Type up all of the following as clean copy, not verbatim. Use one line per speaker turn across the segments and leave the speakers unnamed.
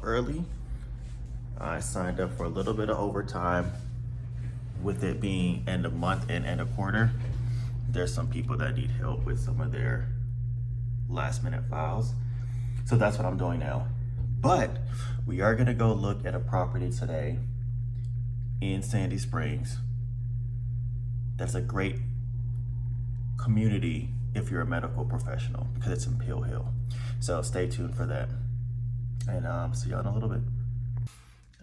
early. I signed up for a little bit of overtime. With it being end of month and end of quarter, there's some people that need help with some of their last minute files. So that's what I'm doing now. But we are gonna go look at a property today in Sandy Springs. That's a great community if you're a medical professional because it's in Pill Hill. So stay tuned for that. And see y'all in a little bit.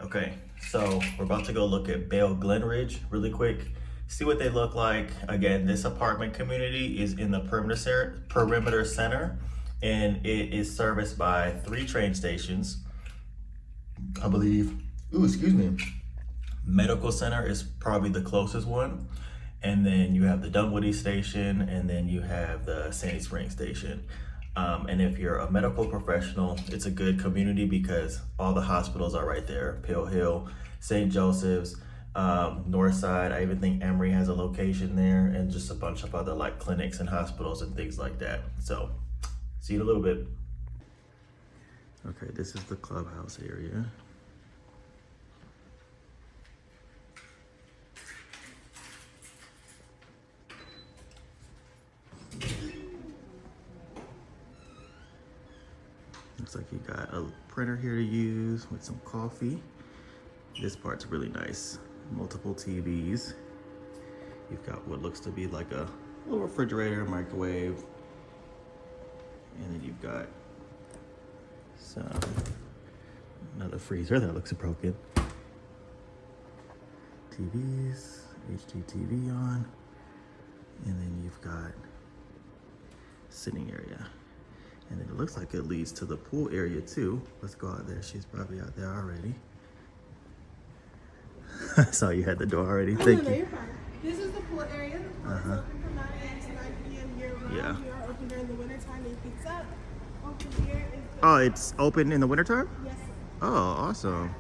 Okay, so we're about to go look at Bell Glenridge really quick, see what they look like. Again, this apartment community is in the perimeter center, and it is serviced by 3 train stations, I believe. Excuse me. Medical Center is probably the closest one. And then you have the Dunwoody station, and then you have the Sandy Springs station. And if you're a medical professional, it's a good community because all the hospitals are right there. Pill Hill, St. Joseph's, Northside. I even think Emory has a location there, and just a bunch of other like clinics and hospitals and things like that. So see you in a little bit. Okay, this is the clubhouse area. Looks like you got a printer here to use with some coffee. This part's really nice. Multiple TVs. You've got what looks to be like a little refrigerator, microwave. And then you've got another freezer that looks broken. TVs, HDTV on. And then you've got sitting area. And then it looks like it leads to the pool area too. Let's go out there. She's probably out there already. I saw you had the door already. Thank you.
You're fine. This is the pool area. The pool is open from 9 a.m. to 9 p.m. year round.
Yeah.
We are open during the wintertime. It picks up. Open here is the...
Oh, it's open in the wintertime?
Yes, sir.
Oh, awesome.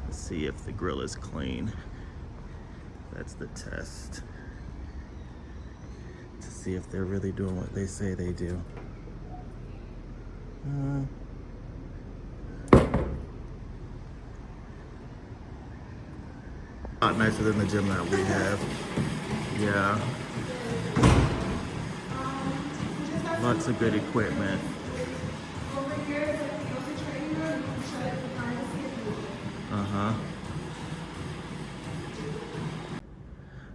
Let's see if the grill is clean. That's the test. To see if they're really doing what they say they do. A lot nicer than the gym that we have. Yeah. Lots of good equipment.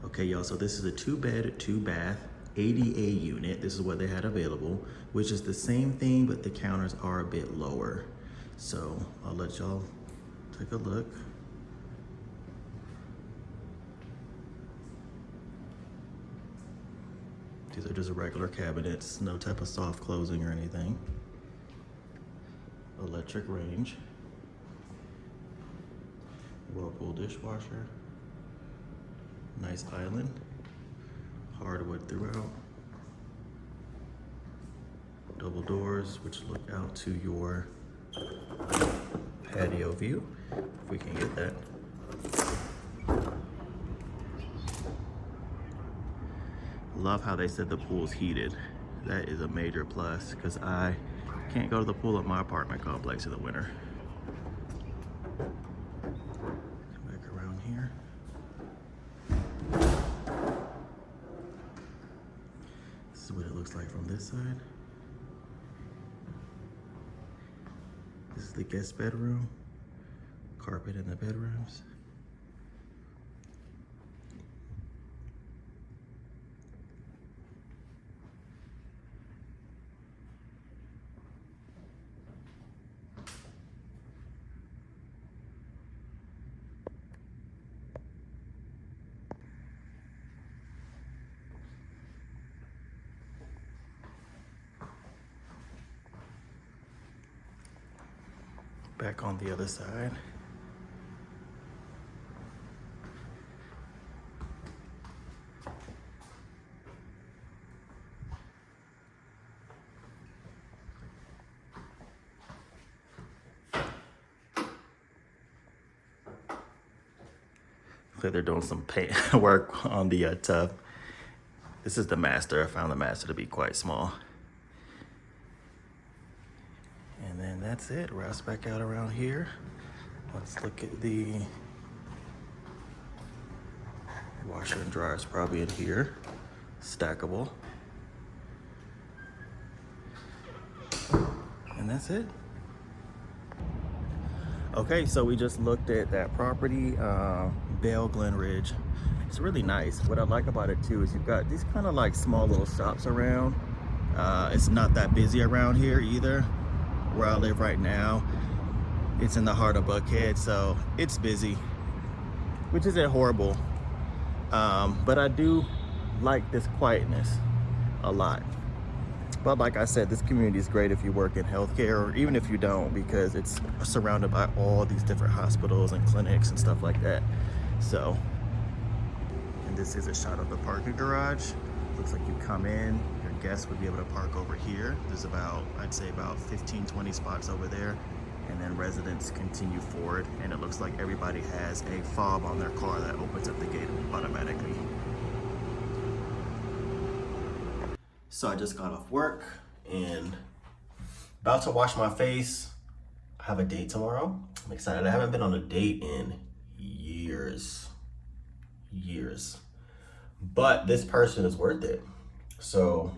Okay, y'all, so this is a 2-bed, 2-bath, ADA unit. This is what they had available, which is the same thing, but the counters are a bit lower. So I'll let y'all take a look. These are just regular cabinets, no type of soft closing or anything. Electric range. Whirlpool dishwasher. Nice island. Hardwood throughout. Double doors, which look out to your patio view, if we can get that. Love how they said the pool's heated. That is a major plus because I can't go to the pool at my apartment complex in the winter. Come back around here. This is what it looks like from this side. This is the guest bedroom. Carpet in the bedrooms. Back on the other side. Looks like they're doing some paint work on the tub. This is the master. I found the master to be quite small. And then that's it. Wraps back out around here. Let's look at the washer and dryer. Is probably in here. Stackable. And that's it. Okay, so we just looked at that property, Bell Glenridge. It's really nice. What I like about it too is you've got these kind of like small little shops around. It's not that busy around here either. Where I live right now, it's in the heart of Buckhead, so it's busy, which isn't horrible. But I do like this quietness a lot. But like I said, this community is great if you work in healthcare, or even if you don't, because it's surrounded by all these different hospitals and clinics and stuff like that. So, and this is a shot of the parking garage. Looks like you come in, your guests would be able to park over here. There's about, I'd say about 15, 20 spots over there. And then residents continue forward, and it looks like everybody has a fob on their car that opens up the gate automatically. So I just got off work and about to wash my face. I have a date tomorrow. I'm excited. I haven't been on a date in years. But this person is worth it. So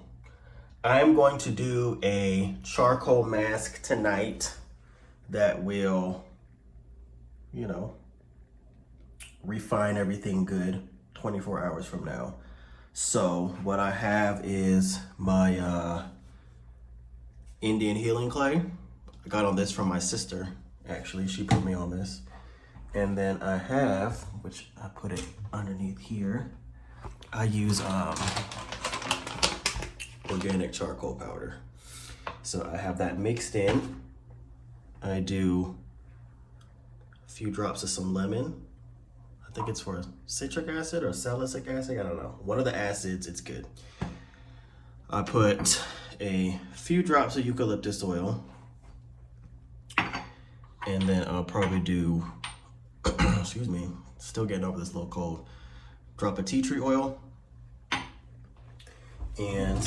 I'm going to do a charcoal mask tonight that will, you know, refine everything good 24 hours from now. So what I have is my Indian healing clay. I got on this from my sister, actually. She put me on this. And then I have, which I put it underneath here, I use organic charcoal powder. So I have that mixed in. I do a few drops of some lemon. I think it's for citric acid or salicylic acid, I don't know. One of the acids, it's good. I put a few drops of eucalyptus oil. And then I'll probably do, excuse me, still getting over this little cold. Drop of tea tree oil. And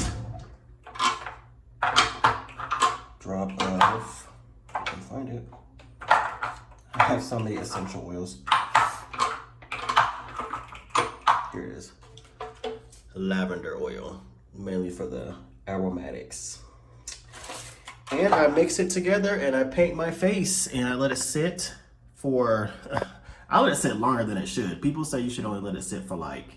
drop of, if I can find it. I have some of the essential oils. Here it is. Lavender oil, mainly for the aromatics. And I mix it together and I paint my face and I let it sit for, I let it sit longer than it should. People say you should only let it sit for like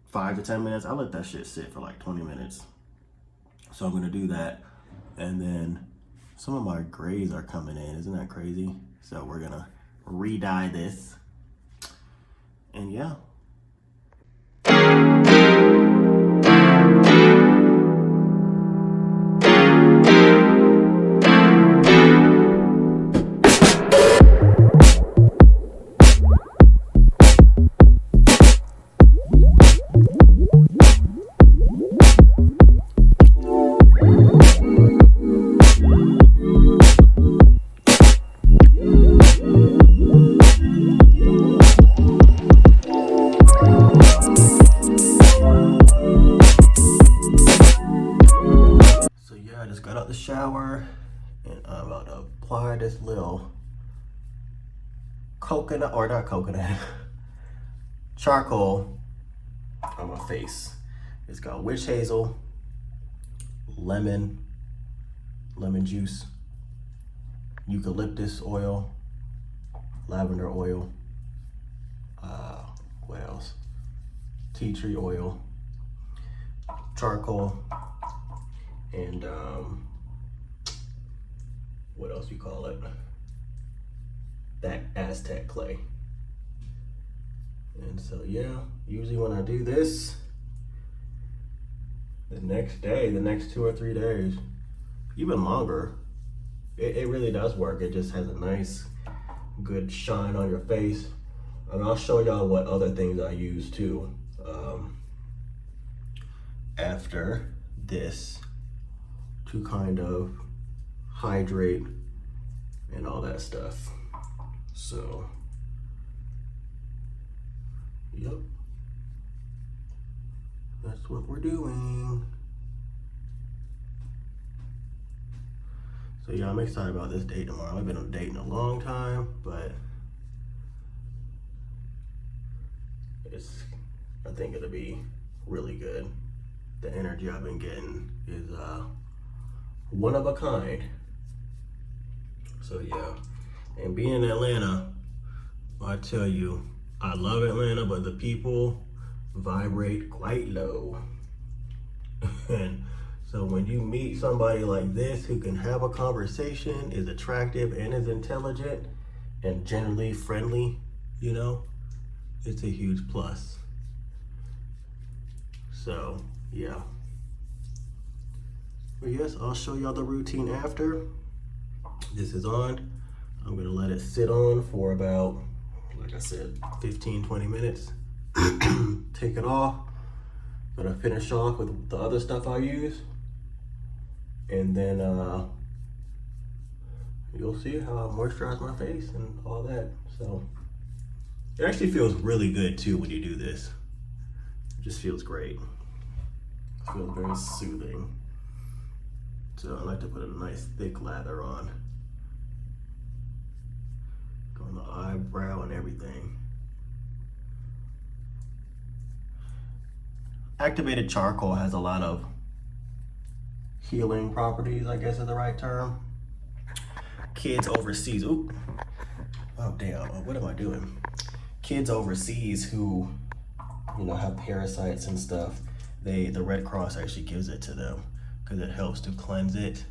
5 to 10 minutes. I let that shit sit for like 20 minutes. So I'm gonna do that. And then some of my grays are coming in. Isn't that crazy? So we're gonna re-dye this. And yeah. Shower, and I'm about to apply this little coconut, or not coconut, charcoal on my face. It's got witch hazel, lemon juice, eucalyptus oil, lavender oil, what else? Tea tree oil, charcoal, and what else you call it? That Aztec clay. And so yeah, usually when I do this, the next day, the next 2 or 3 days, even longer, it really does work. It just has a nice, good shine on your face. And I'll show y'all what other things I use too after this to kind of hydrate and all that stuff. So, yep, that's what we're doing. So yeah, I'm excited about this date tomorrow. I've been on a date in a long time, but I think it'll be really good. The energy I've been getting is one of a kind. So yeah, and being in Atlanta, I tell you, I love Atlanta, but the people vibrate quite low. And so when you meet somebody like this who can have a conversation, is attractive and is intelligent and generally friendly, you know, it's a huge plus. So yeah. But yes, I'll show y'all the routine after. This is on. I'm gonna let it sit on for about, like I said, 15-20 minutes. Take it off. Gonna finish off with the other stuff I use. And then you'll see how I moisturize my face and all that. So it actually feels really good too when you do this. It just feels great. It feels very soothing. So I like to put a nice thick lather on the eyebrow and everything. Activated charcoal has a lot of healing properties, I guess is the right term. Kids overseas, oh damn, what am I doing? Kids overseas who, you know, have parasites and stuff, the Red Cross actually gives it to them because it helps to cleanse it,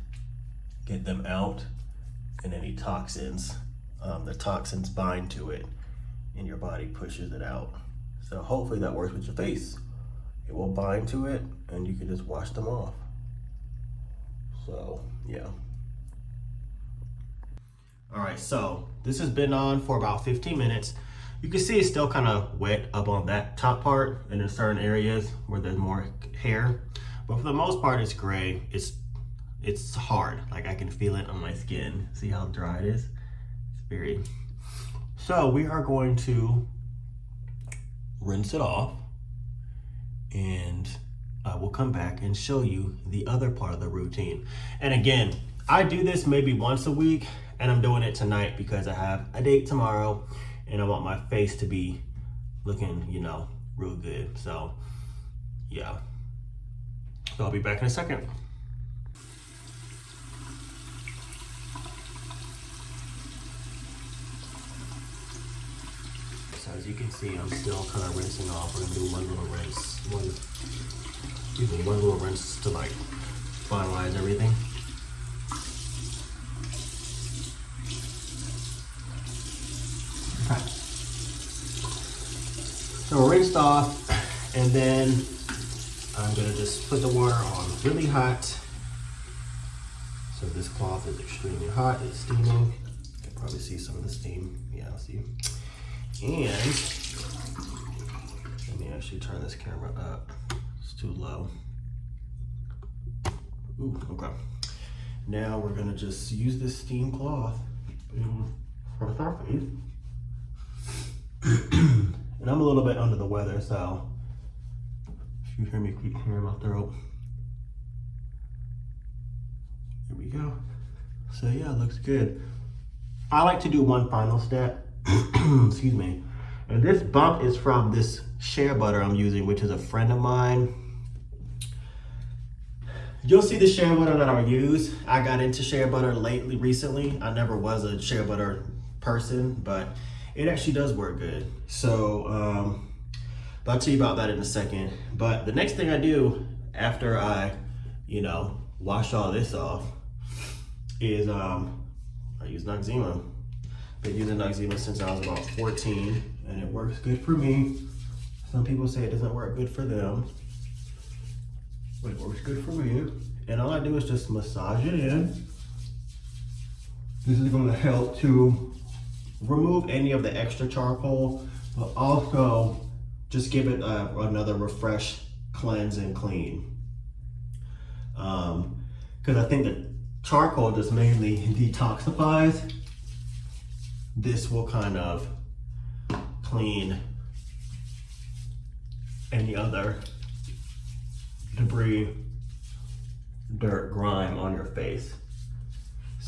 get them out, and any toxins. The toxins bind to it and your body pushes it out. So hopefully that works with your face. It will bind to it and you can just wash them off. So yeah. All right, so this has been on for about 15 minutes. You can see it's still kind of wet up on that top part and in certain areas where there's more hair. But for the most part, it's gray. It's hard, like I can feel it on my skin. See how dry it is? It's very. So we are going to rinse it off and I will come back and show you the other part of the routine. And again, I do this maybe once a week and I'm doing it tonight because I have a date tomorrow and I want my face to be looking, you know, real good. So yeah, so I'll be back in a second. So as you can see, I'm still kind of rinsing off. We're gonna do one little rinse, one little rinse to like finalize everything. Okay. So we're rinsed off, and then I'm gonna just put the water on really hot. So this cloth is extremely hot, it's steaming. You can probably see some of the steam. Yeah, I'll see. And let me actually turn this camera up. It's too low. Ooh, okay. Now we're gonna just use this steam cloth for our face. And I'm a little bit under the weather, so if you hear me keep clearing my throat. There we go. So yeah, it looks good. I like to do one final step. Excuse me. And this bump is from this shea butter I'm using, which is a friend of mine. You'll see the shea butter that I use. I got into shea butter recently. I never was a shea butter person, but it actually does work good. So I'll tell you about that in a second. But the next thing I do after I, you know, wash all this off is I use Noxzema. Been using Noxzema since I was about 14 and it works good for me. Some people say it doesn't work good for them, but it works good for me. And all I do is just massage it in. This is going to help to remove any of the extra charcoal, but also just give it another refresh, cleanse, and clean. Because I think that charcoal just mainly detoxifies. This will kind of clean any other debris, dirt, grime on your face.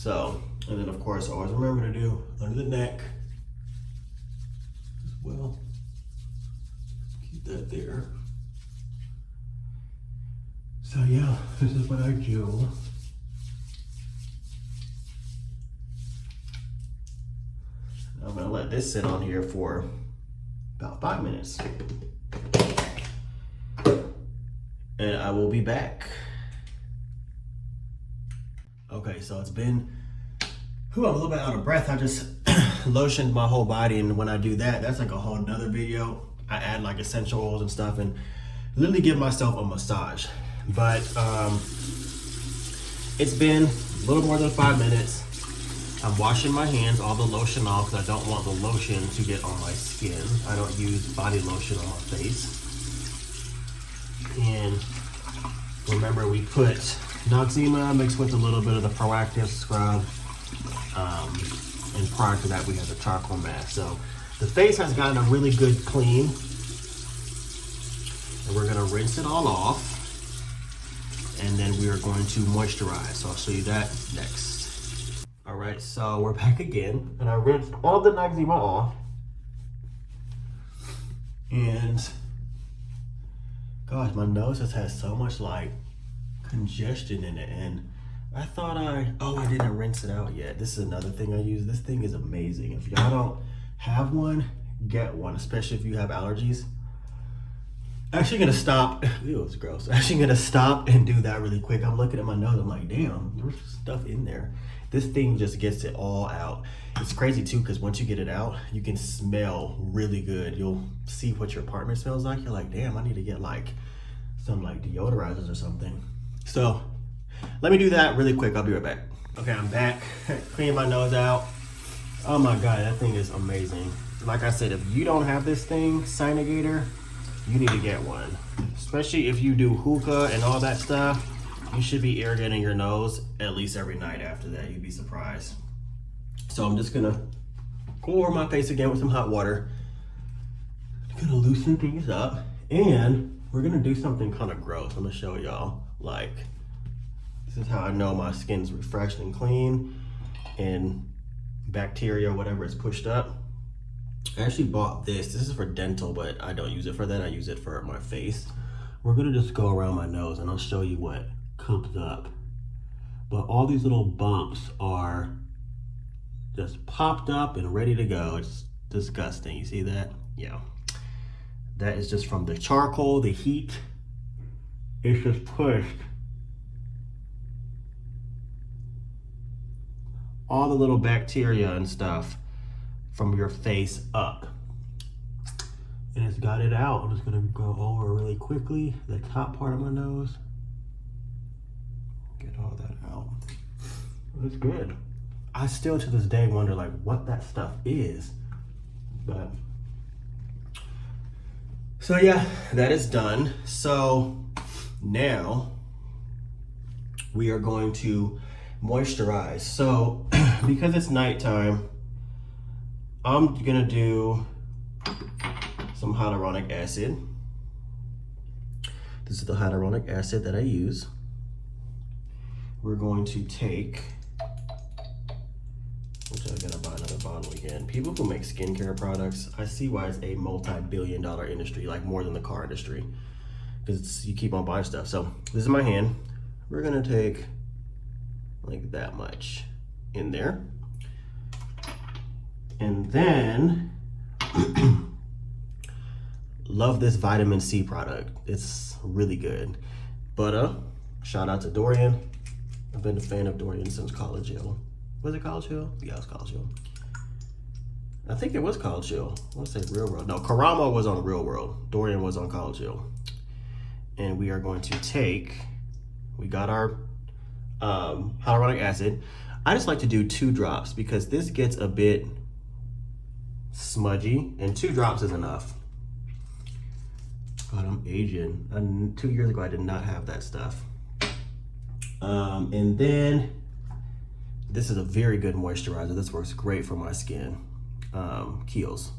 So, and then of course, always remember to do under the neck as well. Keep that there. So yeah, this is what I do. I'm gonna let this sit on here for about 5 minutes. And I will be back. Okay, so it's been, I'm a little bit out of breath. I just lotioned my whole body, and when I do that, that's like a whole nother video. I add like essential oils and stuff and literally give myself a massage. But it's been a little more than 5 minutes. I'm washing my hands, all the lotion off, because I don't want the lotion to get on my skin. I don't use body lotion on my face. And remember, we put Noxzema mixed with a little bit of the Proactive scrub. And prior to that, we had the charcoal mask. So the face has gotten a really good clean. And we're gonna rinse it all off. And then we are going to moisturize. So I'll show you that next. All right, so we're back again. And I rinsed all the Noxzema off. And gosh, my nose has had so much like congestion in it, and I thought I didn't rinse it out yet. This is another thing I use. This thing is amazing. If y'all don't have one, get one, especially if you have allergies. Actually gonna stop, ew, it's gross. Actually gonna stop and do that really quick. I'm looking at my nose, I'm like, damn, there's stuff in there. This thing just gets it all out. It's crazy too, because once you get it out, you can smell really good. You'll see what your apartment smells like. You're like, damn, I need to get like some like deodorizers or something. So let me do that really quick. I'll be right back. Okay, I'm back. Clean my nose out. Oh my God, that thing is amazing. Like I said, if you don't have this thing, Sinogator, you need to get one. Especially if you do hookah and all that stuff, you should be irrigating your nose at least every night after that. You'd be surprised. So I'm just gonna go over my face again with some hot water. I'm gonna loosen things up, and we're gonna do something kind of gross. I'm gonna show y'all, like, this is how I know my skin's refreshed and clean and bacteria or whatever is pushed up. I actually bought this. This is for dental, but I don't use it for that. I use it for my face. We're gonna just go around my nose and I'll show you what comes up. But all these little bumps are just popped up and ready to go. It's disgusting. You see that? Yeah. That is just from the charcoal, the heat. It's just pushed all the little bacteria and stuff from your face up. And it's got it out. I'm just gonna go over really quickly the top part of my nose. Get all that out. It's good. I still to this day wonder like what that stuff is, but so yeah, that is done. So now we are going to moisturize. So because it's nighttime, I'm gonna do some hyaluronic acid. This is the hyaluronic acid that I use. We're going to take, which I gotta buy another bottle again. People who make skincare products, I see why it's a multi-billion-dollar industry, like more than the car industry, because you keep on buying stuff. So this is my hand. We're gonna take like that much in there. And then, love this vitamin C product. It's really good. But shout out to Dorian. I've been a fan of Dorian since College Hill. Was it College Hill? Yeah, it was College Hill. I think it was College Hill. I want to say Real World. No, Karamo was on Real World. Dorian was on College Hill. And we are going to take, we got our hyaluronic acid. I just like to do 2 drops because this gets a bit smudgy, and 2 drops is enough. God, I'm aging. 2 years ago, I did not have that stuff. And then this is a very good moisturizer. This works great for my skin. Kiehl's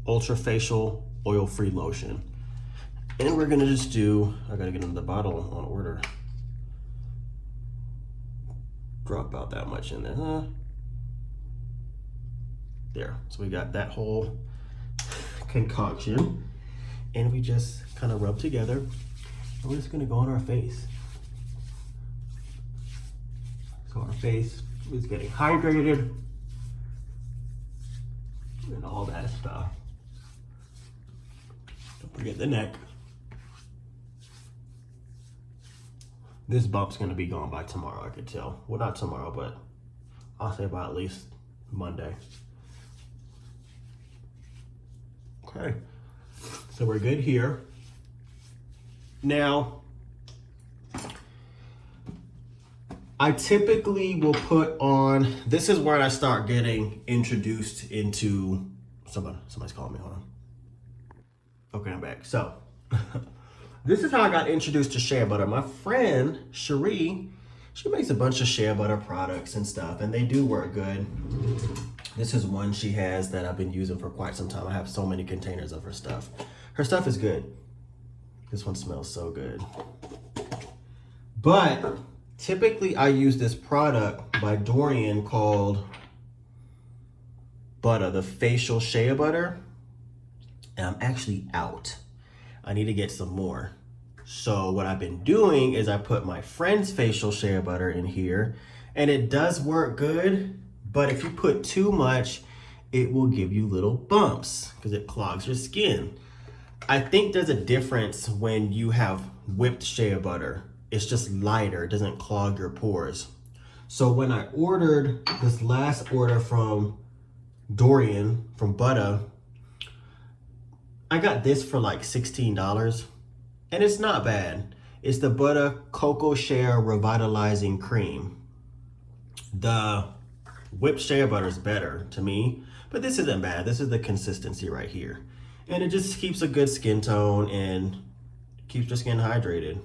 Ultra Facial Oil-Free Lotion. And we're gonna just do, I gotta get into the bottle on order. drop about that much in there. There. So we got that whole concoction, and we just kind of rub together. And we're just gonna go on our face. So our face is getting hydrated and all that stuff. Don't forget the neck. This bump's gonna be gone by tomorrow, I could tell. Well, not tomorrow, but I'll say by at least Monday. Okay, so we're good here. Now, I typically will put on, this is where I start getting introduced into, somebody's calling me, hold on. Okay, I'm back. So, this is how I got introduced to shea butter. My friend, Cherie, she makes a bunch of shea butter products and stuff, and they do work good. This is one she has that I've been using for quite some time. I have so many containers of her stuff. Her stuff is good. This one smells so good. But typically I use this product by Dorian called Butter, the facial shea butter. And I'm actually out. I need to get some more. So what I've been doing is I put my friend's facial shea butter in here, and it does work good. But if you put too much, it will give you little bumps because it clogs your skin. I think there's a difference when you have whipped shea butter. It's just lighter, it doesn't clog your pores. So when I ordered this last order from Dorian, from Butter, I got this for like $16, and it's not bad. It's the Butter Cocoa Shea Revitalizing Cream. The whipped shea butter is better to me, but this isn't bad. This is the consistency right here. And it just keeps a good skin tone and keeps your skin hydrated.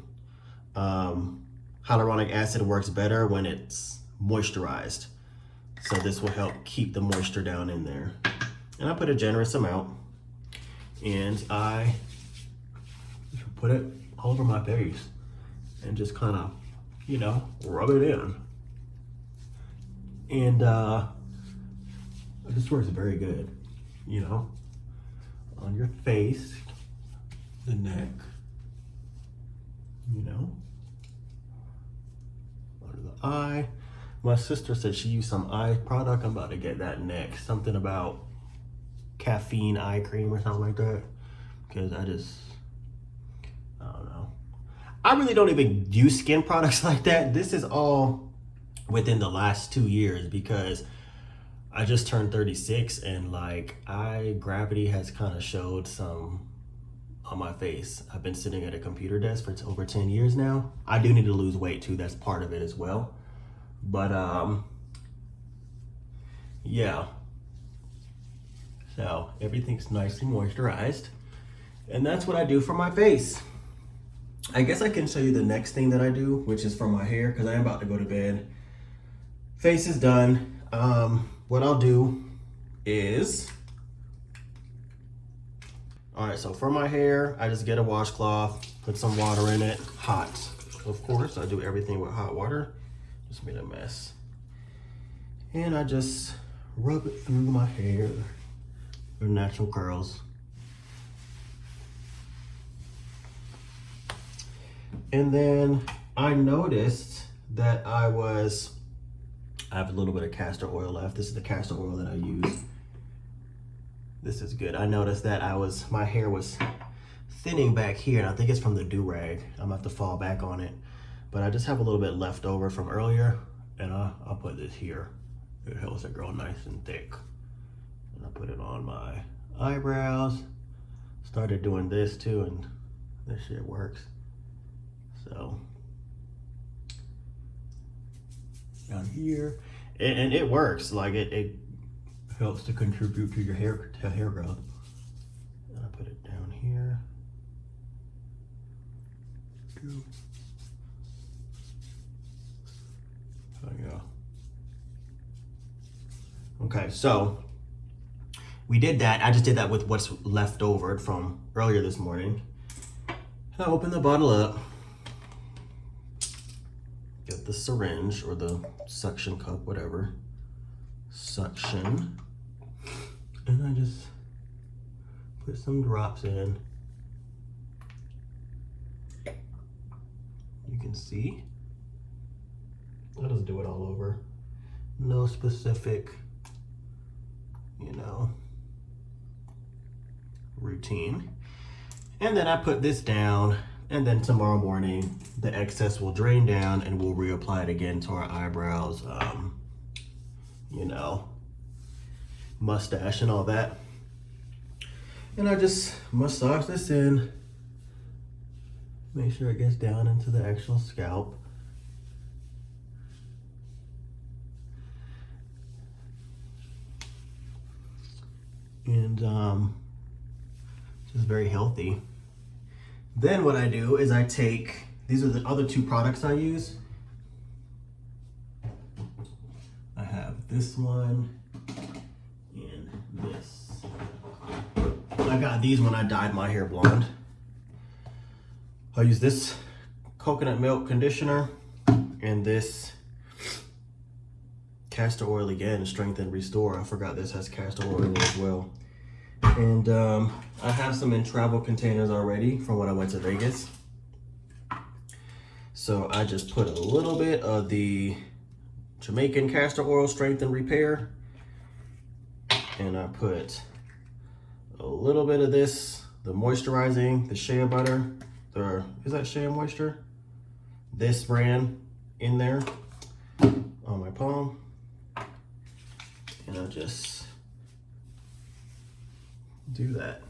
Hyaluronic acid works better when it's moisturized. So this will help keep the moisture down in there. And I put a generous amount, and I put it all over my face and just kind of, you know, rub it in. And this works very good, you know, on your face, the neck, you know, under the eye. My sister said she used some eye product. I'm about to get that next. Something about caffeine eye cream or something like that. Because I don't know. I really don't even use skin products like that. This is all within the last 2 years because I just turned 36, and like gravity has kind of showed some on my face. I've been sitting at a computer desk for over 10 years now. I do need to lose weight too. That's part of it as well. But yeah. So everything's nicely moisturized, and that's what I do for my face. I guess I can show you the next thing that I do, which is for my hair, because I am about to go to bed. Face is done. What I'll do is, all right, so for my hair, I just get a washcloth, put some water in it, hot. Of course, I do everything with hot water. Just made a mess. And I just rub it through my hair for natural curls. And then I noticed that I have a little bit of castor oil left. This is the castor oil that I use. This is good. I noticed that my hair was thinning back here, and I think it's from the do-rag. I'm gonna have to fall back on it. But I just have a little bit left over from earlier, and I'll put this here. It helps it grow nice and thick. And I put it on my eyebrows. Started doing this too, and this shit works. So down here, and it works. Like it helps to contribute to your hair growth. And I put it down here. Oh yeah. Okay, so we did that. I just did that with what's left over from earlier this morning. And I opened the bottle up. Get the syringe or the suction cup, whatever. Suction. And I just put some drops in. You can see. I'll just do it all over. No specific, you know, routine. And then I put this down, and then tomorrow morning the excess will drain down and we'll reapply it again to our eyebrows, you know, mustache and all that. And I just massage this in, make sure it gets down into the actual scalp. And just very healthy. Then what I do is I take, these are the other two products I use. I have this one and this. I got these when I dyed my hair blonde. I use this coconut milk conditioner and this castor oil again, strengthen, restore. I forgot this has castor oil in it as well. And I have some in travel containers already from when I went to Vegas. So I just put a little bit of the Jamaican castor oil strengthen repair, and I put a little bit of this, the moisturizing, the shea butter, is that Shea Moisture? This brand in there on my palm. And I'll just do that.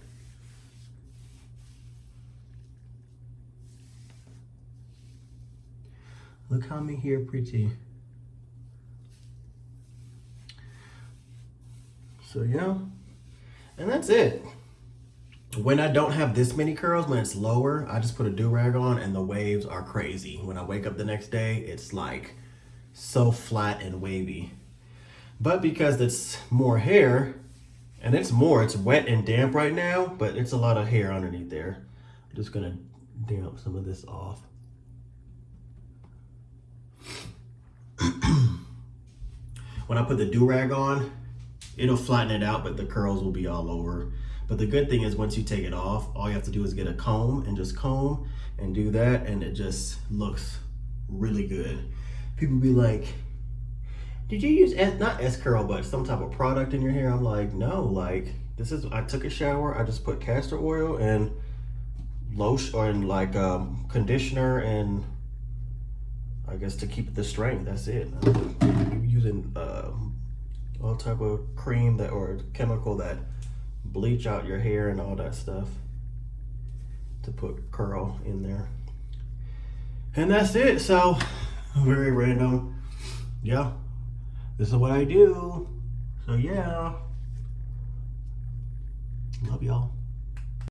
Look how me here pretty. So yeah, and that's it. When I don't have this many curls, when it's lower, I just put a do-rag on and the waves are crazy. When I wake up the next day, it's like so flat and wavy. But because it's more hair, and it's wet and damp right now, but it's a lot of hair underneath there. I'm just gonna damp some of this off. When I put the do-rag on, it'll flatten it out, but the curls will be all over. But the good thing is once you take it off, all you have to do is get a comb and just comb and do that, and it just looks really good. People be like, did you use not S-Curl, but some type of product in your hair? I'm like, no, like this is, I took a shower, I just put castor oil and lotion, or in like conditioner, and I guess to keep the strength, that's it. I'm using all type of cream that, or chemical that bleach out your hair and all that stuff to put curl in there. And that's it. So very random. Yeah, this is what I do. So yeah, love y'all.